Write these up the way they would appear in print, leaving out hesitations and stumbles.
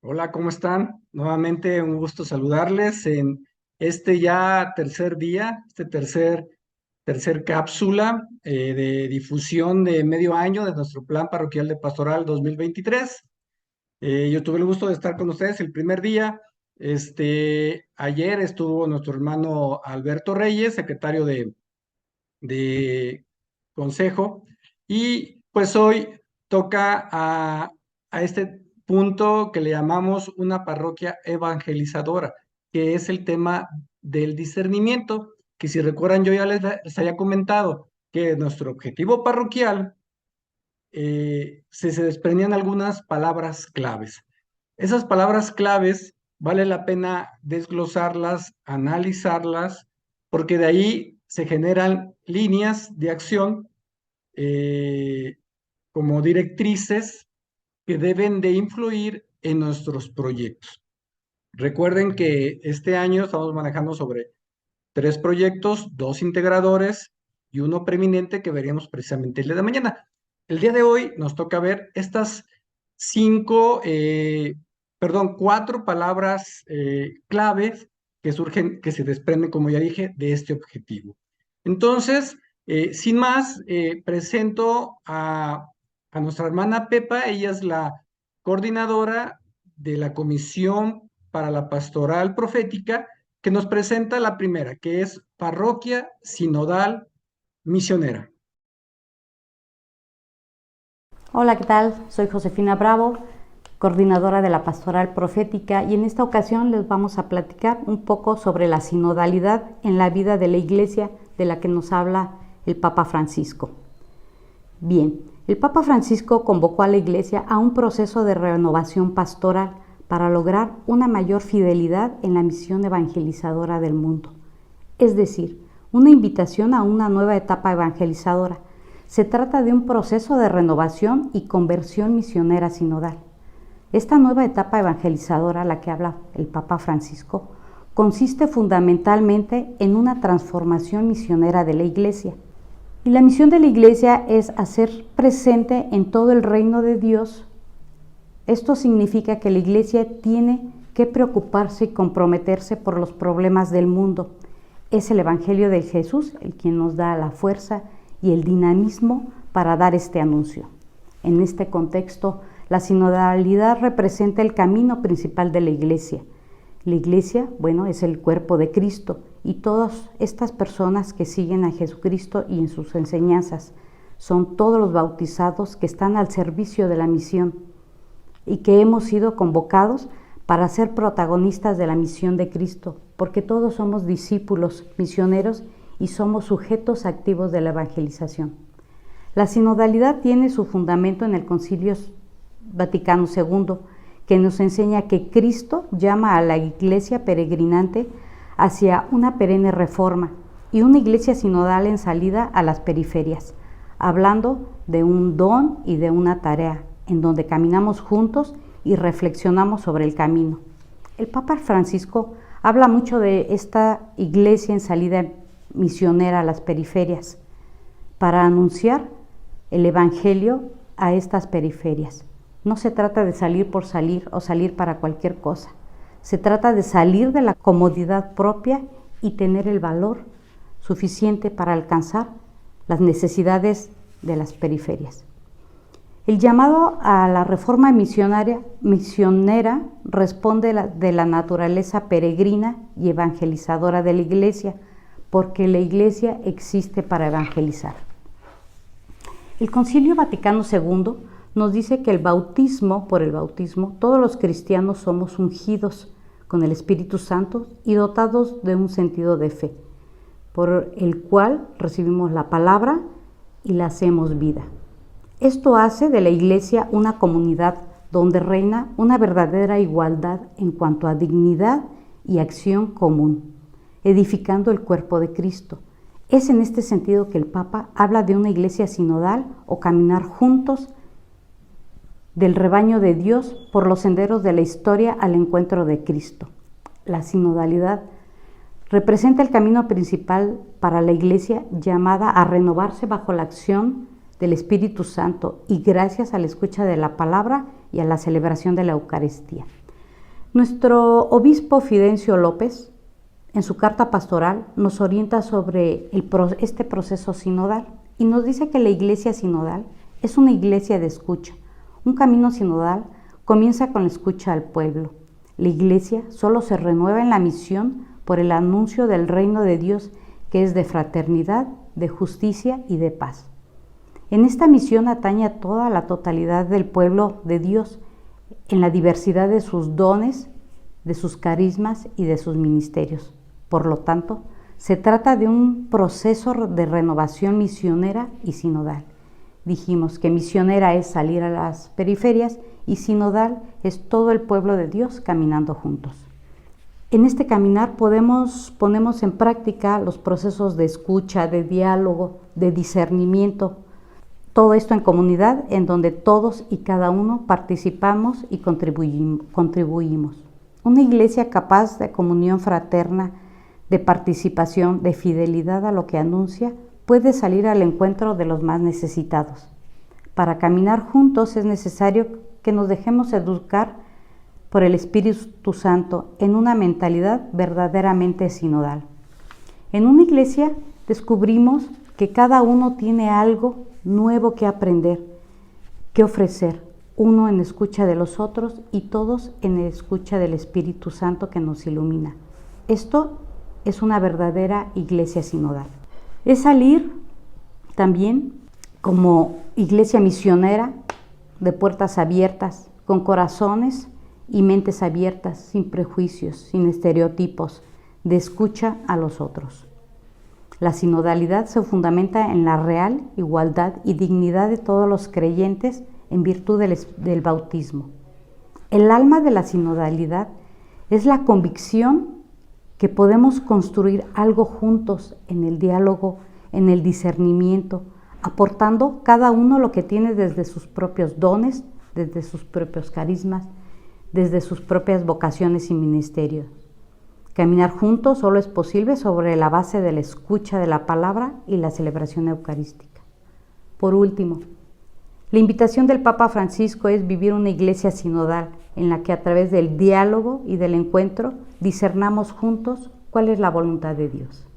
Hola, ¿cómo están? Nuevamente un gusto saludarles en este ya tercer día, tercer cápsula de difusión de medio año de nuestro Plan Parroquial de Pastoral 2023. Yo tuve el gusto de estar con ustedes el primer día. Ayer estuvo nuestro hermano Alberto Reyes, secretario de consejo. Y pues hoy toca a este punto que le llamamos una parroquia evangelizadora, que es el tema del discernimiento, que si recuerdan yo ya les había comentado que nuestro objetivo parroquial se desprendían algunas palabras claves. Esas palabras claves vale la pena desglosarlas, analizarlas, porque de ahí se generan líneas de acción eh, como directrices que deben de influir en nuestros proyectos. Recuerden que este año estamos manejando sobre 3 proyectos, 2 integradores y uno preeminente que veríamos precisamente el día de mañana. El día de hoy nos toca ver estas 4 palabras claves que surgen, que se desprenden, como ya dije, de este objetivo. Entonces, sin más, presento a nuestra hermana Pepa. Ella es la coordinadora de la Comisión para la Pastoral Profética, que nos presenta la primera, que es Parroquia Sinodal Misionera. Hola, ¿qué tal? Soy Josefina Bravo, coordinadora de la Pastoral Profética, y en esta ocasión les vamos a platicar un poco sobre la sinodalidad en la vida de la Iglesia, de la que nos habla el Papa Francisco. Bien, el Papa Francisco convocó a la Iglesia a un proceso de renovación pastoral para lograr una mayor fidelidad en la misión evangelizadora del mundo, es decir, una invitación a una nueva etapa evangelizadora. Se trata de un proceso de renovación y conversión misionera sinodal. Esta nueva etapa evangelizadora, a la que habla el Papa Francisco, consiste fundamentalmente en una transformación misionera de la Iglesia. Y la misión de la Iglesia es hacer presente en todo el reino de Dios. Esto significa que la Iglesia tiene que preocuparse y comprometerse por los problemas del mundo. Es el Evangelio de Jesús el quien nos da la fuerza y el dinamismo para dar este anuncio. En este contexto, la sinodalidad representa el camino principal de la Iglesia. La Iglesia, es el cuerpo de Cristo, y todas estas personas que siguen a Jesucristo y en sus enseñanzas son todos los bautizados que están al servicio de la misión y que hemos sido convocados para ser protagonistas de la misión de Cristo, porque todos somos discípulos misioneros y somos sujetos activos de la evangelización. La sinodalidad tiene su fundamento en el Concilio Vaticano II, que nos enseña que Cristo llama a la Iglesia peregrinante hacia una perenne reforma y una Iglesia sinodal en salida a las periferias, hablando de un don y de una tarea en donde caminamos juntos y reflexionamos sobre el camino. El Papa Francisco habla mucho de esta Iglesia en salida misionera a las periferias, para anunciar el Evangelio a estas periferias. No se trata de salir por salir o salir para cualquier cosa. Se trata de salir de la comodidad propia y tener el valor suficiente para alcanzar las necesidades de las periferias. El llamado a la reforma misionera responde de la naturaleza peregrina y evangelizadora de la Iglesia, porque la Iglesia existe para evangelizar. El Concilio Vaticano II nos dice que por el bautismo, todos los cristianos somos ungidos con el Espíritu Santo y dotados de un sentido de fe, por el cual recibimos la palabra y la hacemos vida. Esto hace de la Iglesia una comunidad donde reina una verdadera igualdad en cuanto a dignidad y acción común, edificando el cuerpo de Cristo. Es en este sentido que el Papa habla de una Iglesia sinodal o caminar juntos del rebaño de Dios por los senderos de la historia al encuentro de Cristo. La sinodalidad representa el camino principal para la Iglesia, llamada a renovarse bajo la acción del Espíritu Santo y gracias a la escucha de la palabra y a la celebración de la Eucaristía. Nuestro obispo Fidencio López, en su carta pastoral, nos orienta sobre este proceso sinodal y nos dice que la iglesia sinodal es una iglesia de escucha. Un camino sinodal comienza con la escucha al pueblo. La iglesia solo se renueva en la misión por el anuncio del reino de Dios, que es de fraternidad, de justicia y de paz. En esta misión atañe a toda la totalidad del pueblo de Dios, en la diversidad de sus dones, de sus carismas y de sus ministerios. Por lo tanto, se trata de un proceso de renovación misionera y sinodal. Dijimos que misionera es salir a las periferias y sinodal es todo el pueblo de Dios caminando juntos. En este caminar ponemos en práctica los procesos de escucha, de diálogo, de discernimiento, todo esto en comunidad en donde todos y cada uno participamos y contribuimos. Una iglesia capaz de comunión fraterna, de participación, de fidelidad a lo que anuncia, puede salir al encuentro de los más necesitados. Para caminar juntos es necesario que nos dejemos educar por el Espíritu Santo en una mentalidad verdaderamente sinodal. En una iglesia descubrimos que cada uno tiene algo nuevo que aprender, que ofrecer, uno en escucha de los otros y todos en escucha del Espíritu Santo que nos ilumina. Esto es una verdadera iglesia sinodal. Es salir también como iglesia misionera de puertas abiertas, con corazones y mentes abiertas, sin prejuicios, sin estereotipos, de escucha a los otros. La sinodalidad se fundamenta en la real igualdad y dignidad de todos los creyentes en virtud del bautismo. El alma de la sinodalidad es la convicción que podemos construir algo juntos en el diálogo, en el discernimiento, aportando cada uno lo que tiene desde sus propios dones, desde sus propios carismas, desde sus propias vocaciones y ministerios. Caminar juntos solo es posible sobre la base de la escucha de la palabra y la celebración eucarística. Por último, la invitación del Papa Francisco es vivir una iglesia sinodal en la que a través del diálogo y del encuentro discernamos juntos cuál es la voluntad de Dios.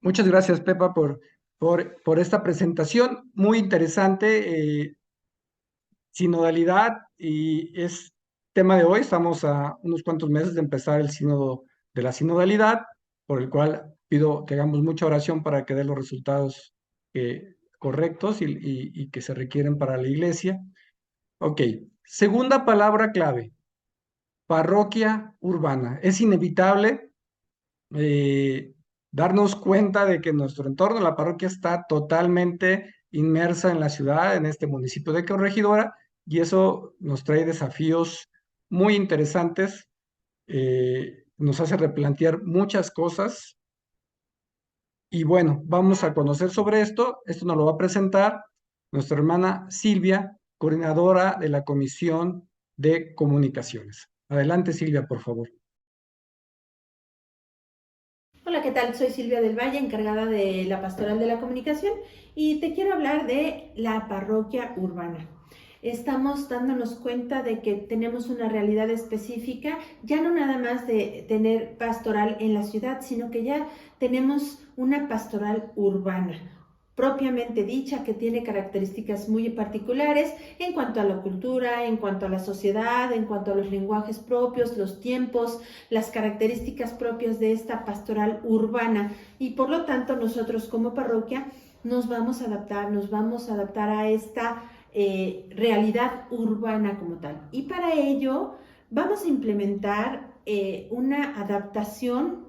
Muchas gracias, Pepa, por esta presentación muy interesante. Sinodalidad, y es tema de hoy. Estamos a unos cuantos meses de empezar el sínodo de la sinodalidad, por el cual pido que hagamos mucha oración para que dé los resultados correctos y que se requieren para la iglesia. Ok, segunda palabra clave, parroquia urbana. Es inevitable darnos cuenta de que nuestro entorno, la parroquia, está totalmente inmersa en la ciudad, en este municipio de Corregidora, y eso nos trae desafíos muy interesantes, nos hace replantear muchas cosas. Y bueno, vamos a conocer sobre esto. Esto nos lo va a presentar nuestra hermana Silvia, coordinadora de la Comisión de Comunicaciones. Adelante, Silvia, por favor. Hola, ¿qué tal? Soy Silvia del Valle, encargada de la Pastoral de la Comunicación, y te quiero hablar de la parroquia urbana. Estamos dándonos cuenta de que tenemos una realidad específica, ya no nada más de tener pastoral en la ciudad, sino que ya tenemos una pastoral urbana, propiamente dicha, que tiene características muy particulares en cuanto a la cultura, en cuanto a la sociedad, en cuanto a los lenguajes propios, los tiempos, las características propias de esta pastoral urbana, y por lo tanto nosotros como parroquia nos vamos a adaptar a esta realidad urbana como tal. Y para ello vamos a implementar una adaptación,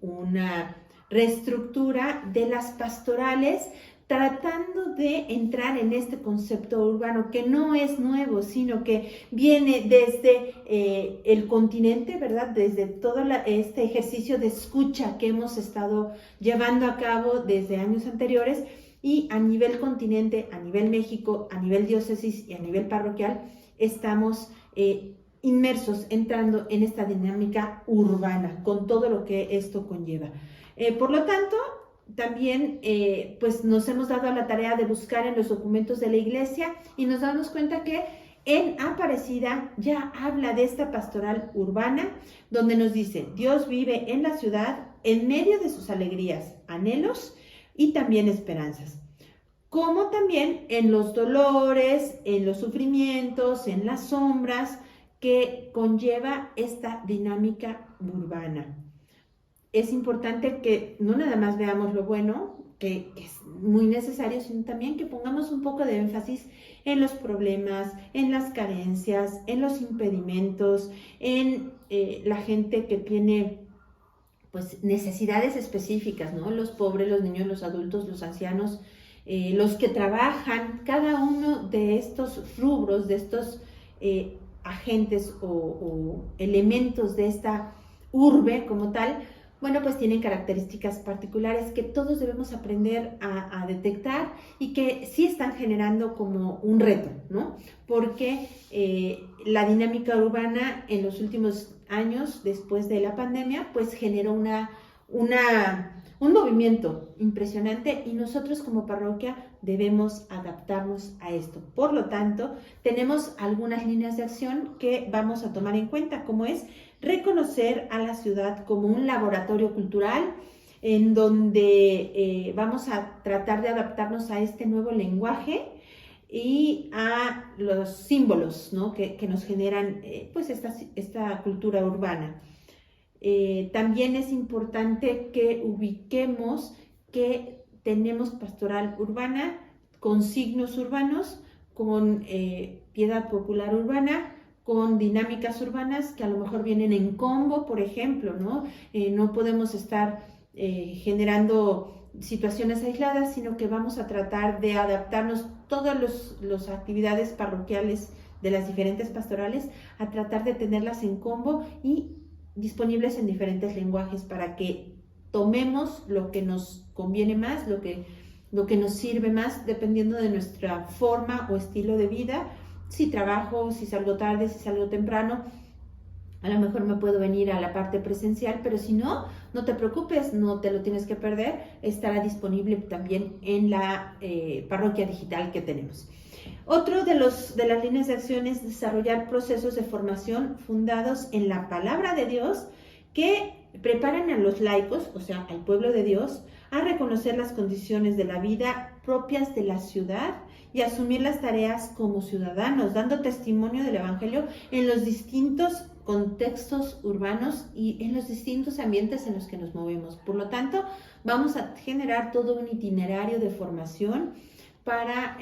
una reestructura de las pastorales, tratando de entrar en este concepto urbano que no es nuevo, sino que viene desde el continente, ¿verdad? Desde todo este ejercicio de escucha que hemos estado llevando a cabo desde años anteriores, y a nivel continente, a nivel México, a nivel diócesis y a nivel parroquial, estamos inmersos, entrando en esta dinámica urbana, con todo lo que esto conlleva. Por lo tanto, también pues nos hemos dado a la tarea de buscar en los documentos de la Iglesia, y nos damos cuenta que En Aparecida ya habla de esta pastoral urbana, donde nos dice, Dios vive en la ciudad en medio de sus alegrías, anhelos y también esperanzas, como también en los dolores, en los sufrimientos, en las sombras que conlleva esta dinámica urbana. Es importante que no nada más veamos lo bueno, que es muy necesario, sino también que pongamos un poco de énfasis en los problemas, en las carencias, en los impedimentos, en la gente que tiene pues necesidades específicas, ¿no? Los pobres, los niños, los adultos, los ancianos, los que trabajan, cada uno de estos rubros, de estos agentes o elementos de esta urbe como tal, bueno, pues tienen características particulares que todos debemos aprender a detectar y que sí están generando como un reto, ¿no? Porque la dinámica urbana en los últimos años, después de la pandemia, pues generó un movimiento impresionante y nosotros como parroquia debemos adaptarnos a esto. Por lo tanto, tenemos algunas líneas de acción que vamos a tomar en cuenta, como es reconocer a la ciudad como un laboratorio cultural en donde vamos a tratar de adaptarnos a este nuevo lenguaje y a los símbolos, ¿no? que nos generan pues esta cultura urbana. También es importante que ubiquemos que tenemos pastoral urbana con signos urbanos, con piedad popular urbana, con dinámicas urbanas que a lo mejor vienen en combo, por ejemplo, ¿no? No podemos estar generando situaciones aisladas, sino que vamos a tratar de adaptarnos todas las actividades parroquiales de las diferentes pastorales, a tratar de tenerlas en combo y disponibles en diferentes lenguajes para que tomemos lo que nos conviene más, lo que nos sirve más, dependiendo de nuestra forma o estilo de vida. Si trabajo, si salgo tarde, si salgo temprano, a lo mejor me puedo venir a la parte presencial, pero si no, no te preocupes, no te lo tienes que perder, estará disponible también en la parroquia digital que tenemos. Otro de las líneas de acción es desarrollar procesos de formación fundados en la palabra de Dios que preparan a los laicos, o sea, al pueblo de Dios, a reconocer las condiciones de la vida propias de la ciudad y asumir las tareas como ciudadanos, dando testimonio del Evangelio en los distintos contextos urbanos y en los distintos ambientes en los que nos movemos. Por lo tanto, vamos a generar todo un itinerario de formación para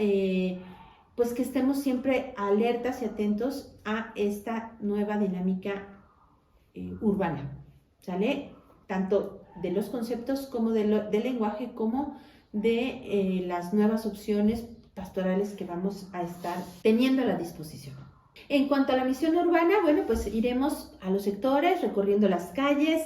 pues que estemos siempre alertas y atentos a esta nueva dinámica urbana, ¿sale? Tanto de los conceptos como del lenguaje, como de las nuevas opciones pastorales que vamos a estar teniendo a la disposición. En cuanto a la misión urbana, bueno, pues iremos a los sectores, recorriendo las calles,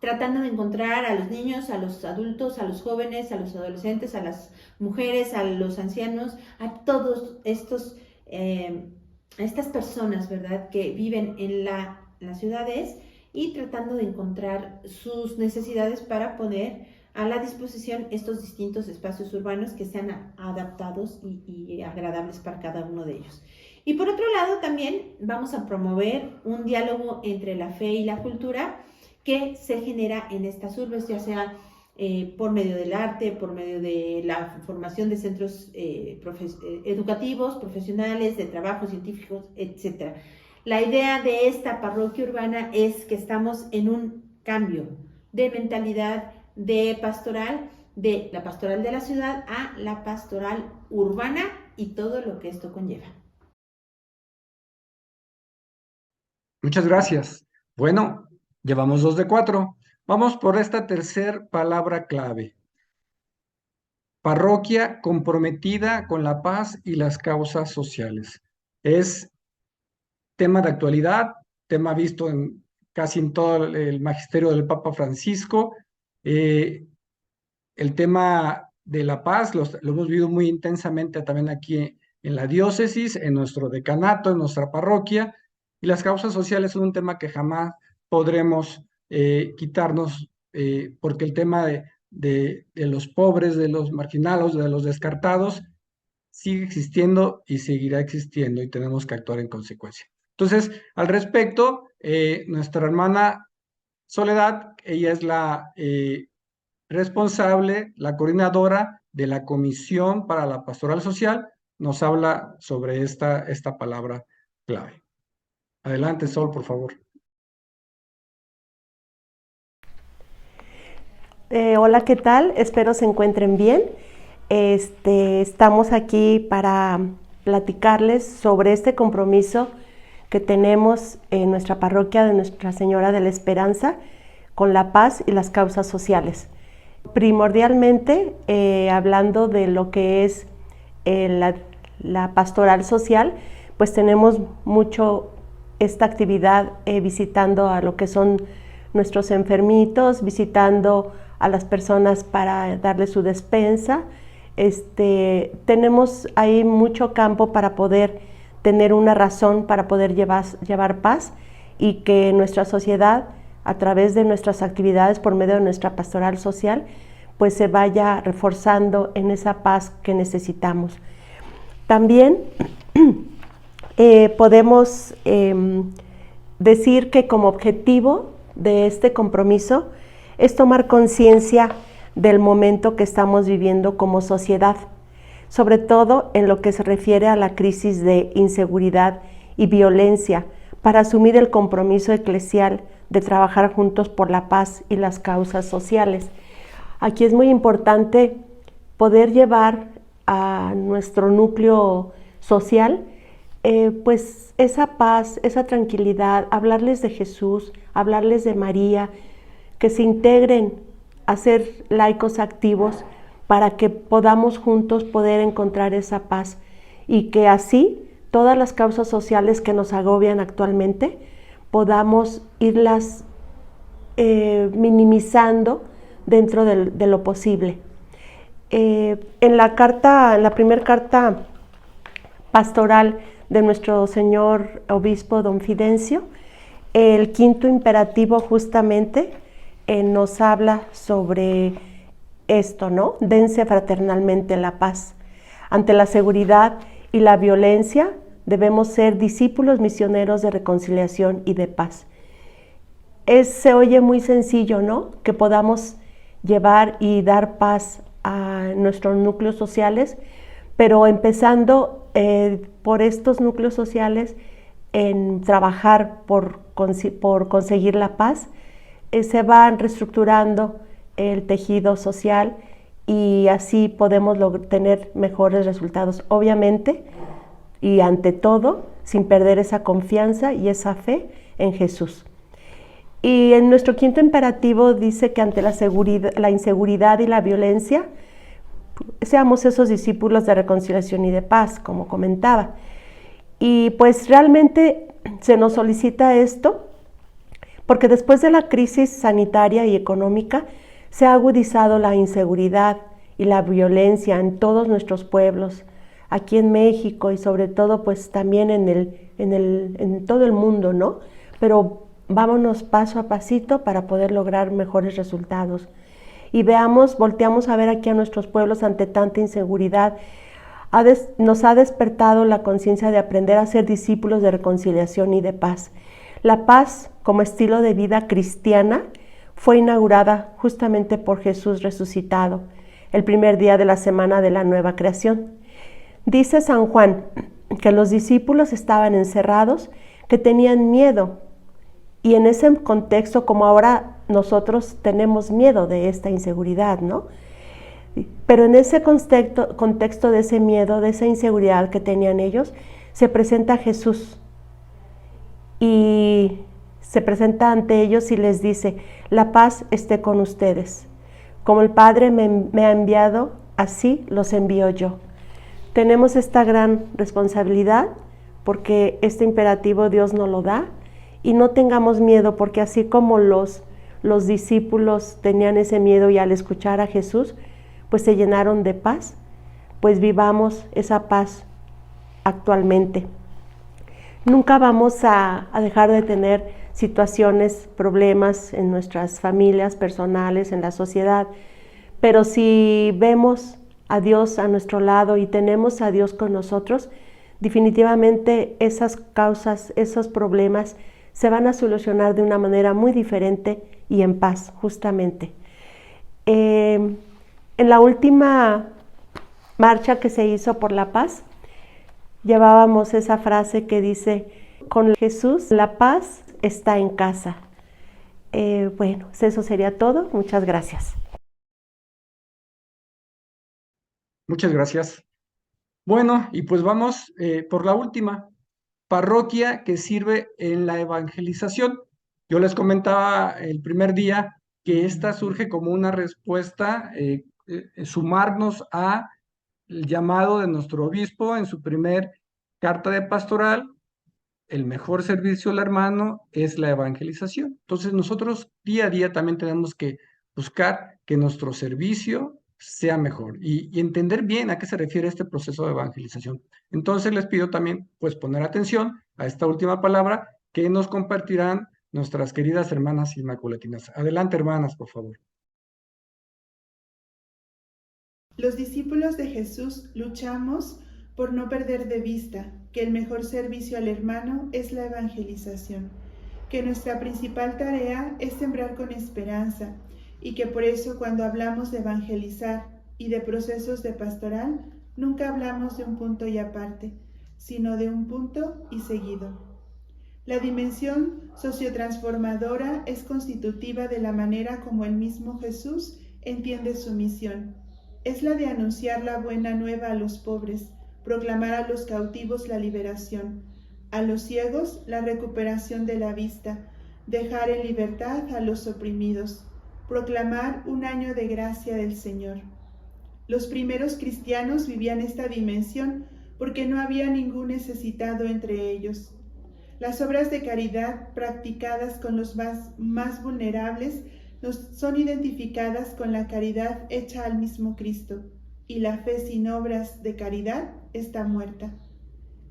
tratando de encontrar a los niños, a los adultos, a los jóvenes, a los adolescentes, a las mujeres, a los ancianos, a todos estos, a estas personas, ¿verdad?, que viven en las ciudades y tratando de encontrar sus necesidades para poner a la disposición estos distintos espacios urbanos que sean adaptados y agradables para cada uno de ellos. Y por otro lado, también vamos a promover un diálogo entre la fe y la cultura que se genera en estas urbes, ya sea por medio del arte, por medio de la formación de centros educativos, profesionales, de trabajos científicos, etc. La idea de esta parroquia urbana es que estamos en un cambio de mentalidad de pastoral, de la pastoral de la ciudad a la pastoral urbana y todo lo que esto conlleva. Muchas gracias. Bueno, llevamos 2 de 4. Vamos por esta tercer palabra clave. Parroquia comprometida con la paz y las causas sociales. Es tema de actualidad, tema visto casi en todo el magisterio del Papa Francisco. El tema de la paz lo hemos vivido muy intensamente también aquí en la diócesis, en nuestro decanato, en nuestra parroquia, y las causas sociales son un tema que jamás podremos quitarnos, porque el tema de los pobres, de los marginados, de los descartados, sigue existiendo y seguirá existiendo y tenemos que actuar en consecuencia. Entonces, al respecto, nuestra hermana Soledad, ella es la responsable, la coordinadora de la Comisión para la Pastoral Social, nos habla sobre esta palabra clave. Adelante, Sol, por favor. Hola, ¿qué tal? Espero se encuentren bien. Estamos aquí para platicarles sobre este compromiso que tenemos en nuestra parroquia de Nuestra Señora de la Esperanza con la paz y las causas sociales. Primordialmente, hablando de lo que es la pastoral social, pues tenemos mucho esta actividad visitando a lo que son nuestros enfermitos, visitando a las personas para darles su despensa. Tenemos ahí mucho campo para poder tener una razón para poder llevar paz y que nuestra sociedad, a través de nuestras actividades por medio de nuestra pastoral social, pues se vaya reforzando en esa paz que necesitamos. También podemos decir que como objetivo de este compromiso es tomar conciencia del momento que estamos viviendo como sociedad, sobre todo en lo que se refiere a la crisis de inseguridad y violencia, para asumir el compromiso eclesial de trabajar juntos por la paz y las causas sociales. Aquí es muy importante poder llevar a nuestro núcleo social pues esa paz, esa tranquilidad, hablarles de Jesús, hablarles de María, que se integren a ser laicos activos para que podamos juntos poder encontrar esa paz y que así todas las causas sociales que nos agobian actualmente podamos irlas minimizando dentro de lo posible. En la primera carta pastoral de nuestro señor obispo don Fidencio, el quinto imperativo justamente nos habla sobre esto, ¿no? Dense fraternalmente la paz. Ante la seguridad y la violencia debemos ser discípulos misioneros de reconciliación y de paz. Se oye muy sencillo, ¿no? Que podamos llevar y dar paz a nuestros núcleos sociales, pero empezando por estos núcleos sociales en trabajar por conseguir la paz, se va reestructurando el tejido social y así podemos tener mejores resultados, obviamente, y ante todo, sin perder esa confianza y esa fe en Jesús. Y en nuestro quinto imperativo dice que ante la inseguridad y la violencia, seamos esos discípulos de reconciliación y de paz, como comentaba. Y pues realmente se nos solicita esto porque después de la crisis sanitaria y económica se ha agudizado la inseguridad y la violencia en todos nuestros pueblos, aquí en México y sobre todo pues también en todo el mundo, ¿no? Pero vámonos paso a pasito para poder lograr mejores resultados. Y volteamos a ver aquí a nuestros pueblos ante tanta inseguridad. Nos ha despertado la conciencia de aprender a ser discípulos de reconciliación y de paz. La paz, como estilo de vida cristiana, fue inaugurada justamente por Jesús resucitado, el primer día de la semana de la nueva creación. Dice San Juan que los discípulos estaban encerrados, que tenían miedo, y en ese contexto, como ahora nosotros tenemos miedo de esta inseguridad, ¿no? Pero en ese contexto de ese miedo, de esa inseguridad que tenían ellos, se presenta Jesús y se presenta ante ellos y les dice: la paz esté con ustedes. Como el Padre me ha enviado, así los envío yo. Tenemos esta gran responsabilidad porque este imperativo Dios nos lo da, y no tengamos miedo porque así como los discípulos tenían ese miedo y al escuchar a Jesús pues se llenaron de paz, pues vivamos esa paz actualmente. Nunca vamos a dejar de tener situaciones, problemas en nuestras familias personales, en la sociedad, pero si vemos a Dios a nuestro lado y tenemos a Dios con nosotros, definitivamente esas causas, esos problemas se van a solucionar de una manera muy diferente y en paz, justamente. En la última marcha que se hizo por la paz, llevábamos esa frase que dice: con Jesús la paz está en casa. Bueno, eso sería todo. Muchas gracias. Muchas gracias. Bueno, y pues vamos por la última, parroquia que sirve en la evangelización. Yo les comentaba el primer día que esta surge como una respuesta, sumarnos a el llamado de nuestro obispo en su primer carta de pastoral. El mejor servicio al hermano es la evangelización. Entonces nosotros día a día también tenemos que buscar que nuestro servicio sea mejor y entender bien a qué se refiere este proceso de evangelización. Entonces les pido también pues poner atención a esta última palabra que nos compartirán nuestras queridas hermanas inmaculatinas. Adelante, hermanas, por favor. Los discípulos de Jesús luchamos por no perder de vista que el mejor servicio al hermano es la evangelización, que nuestra principal tarea es sembrar con esperanza y que por eso cuando hablamos de evangelizar y de procesos de pastoral, nunca hablamos de un punto y aparte, sino de un punto y seguido. La dimensión sociotransformadora es constitutiva de la manera como el mismo Jesús entiende su misión. Es la de anunciar la buena nueva a los pobres, proclamar a los cautivos la liberación, a los ciegos la recuperación de la vista, dejar en libertad a los oprimidos, proclamar un año de gracia del Señor. Los primeros cristianos vivían esta dimensión porque no había ningún necesitado entre ellos. Las obras de caridad practicadas con los más vulnerables son identificadas con la caridad hecha al mismo Cristo, y la fe sin obras de caridad está muerta.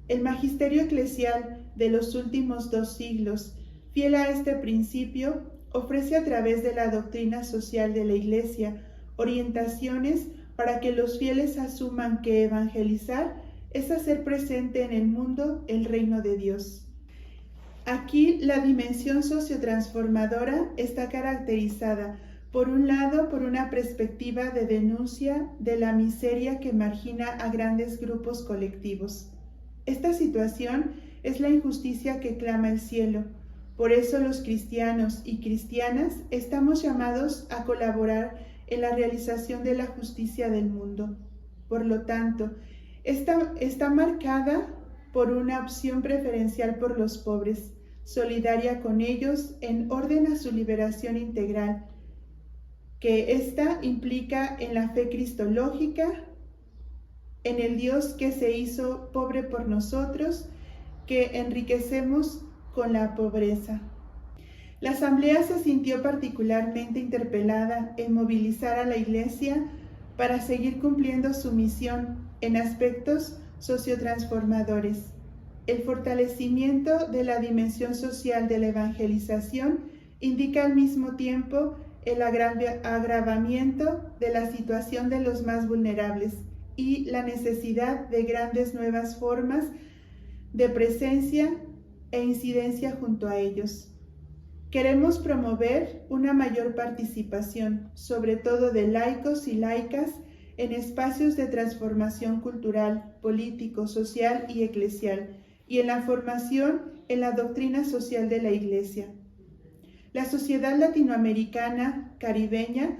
El magisterio eclesial de los últimos 2 siglos, fiel a este principio, ofrece a través de la doctrina social de la Iglesia orientaciones para que los fieles asuman que evangelizar es hacer presente en el mundo el reino de Dios. Aquí la dimensión sociotransformadora está caracterizada, por un lado, por una perspectiva de denuncia de la miseria que margina a grandes grupos colectivos. Esta situación es la injusticia que clama el cielo. Por eso los cristianos y cristianas estamos llamados a colaborar en la realización de la justicia del mundo. Por lo tanto, está marcada por una opción preferencial por los pobres, solidaria con ellos en orden a su liberación integral, que ésta implica en la fe cristológica, en el Dios que se hizo pobre por nosotros, que enriquecemos con la pobreza. La Asamblea se sintió particularmente interpelada en movilizar a la Iglesia para seguir cumpliendo su misión en aspectos sociotransformadores. El fortalecimiento de la dimensión social de la evangelización indica al mismo tiempo el agravamiento de la situación de los más vulnerables y la necesidad de grandes nuevas formas de presencia e incidencia junto a ellos. Queremos promover una mayor participación, sobre todo de laicos y laicas, en espacios de transformación cultural, político, social y eclesial, y en la formación en la doctrina social de la Iglesia. La sociedad latinoamericana caribeña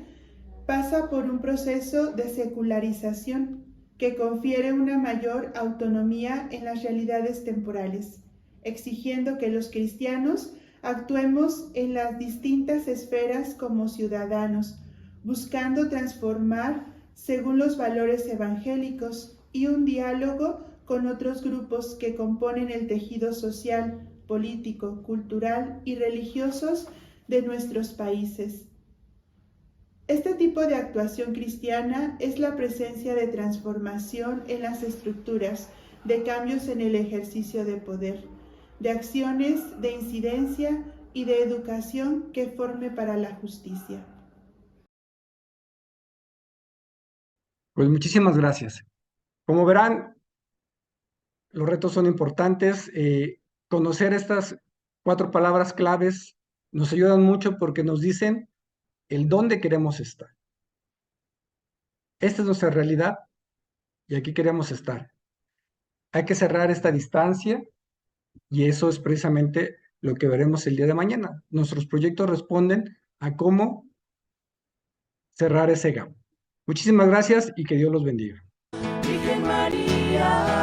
pasa por un proceso de secularización que confiere una mayor autonomía en las realidades temporales, exigiendo que los cristianos actuemos en las distintas esferas como ciudadanos, buscando transformar según los valores evangélicos y un diálogo con otros grupos que componen el tejido social, político, cultural y religiosos de nuestros países. Este tipo de actuación cristiana es la presencia de transformación en las estructuras, de cambios en el ejercicio de poder, de acciones de incidencia y de educación que forme para la justicia. Pues muchísimas gracias. Como verán, los retos son importantes. Conocer estas 4 palabras claves nos ayudan mucho porque nos dicen el dónde queremos estar. Esta es nuestra realidad y aquí queremos estar. Hay que cerrar esta distancia y eso es precisamente lo que veremos el día de mañana. Nuestros proyectos responden a cómo cerrar ese gap. Muchísimas gracias y que Dios los bendiga. Virgen María.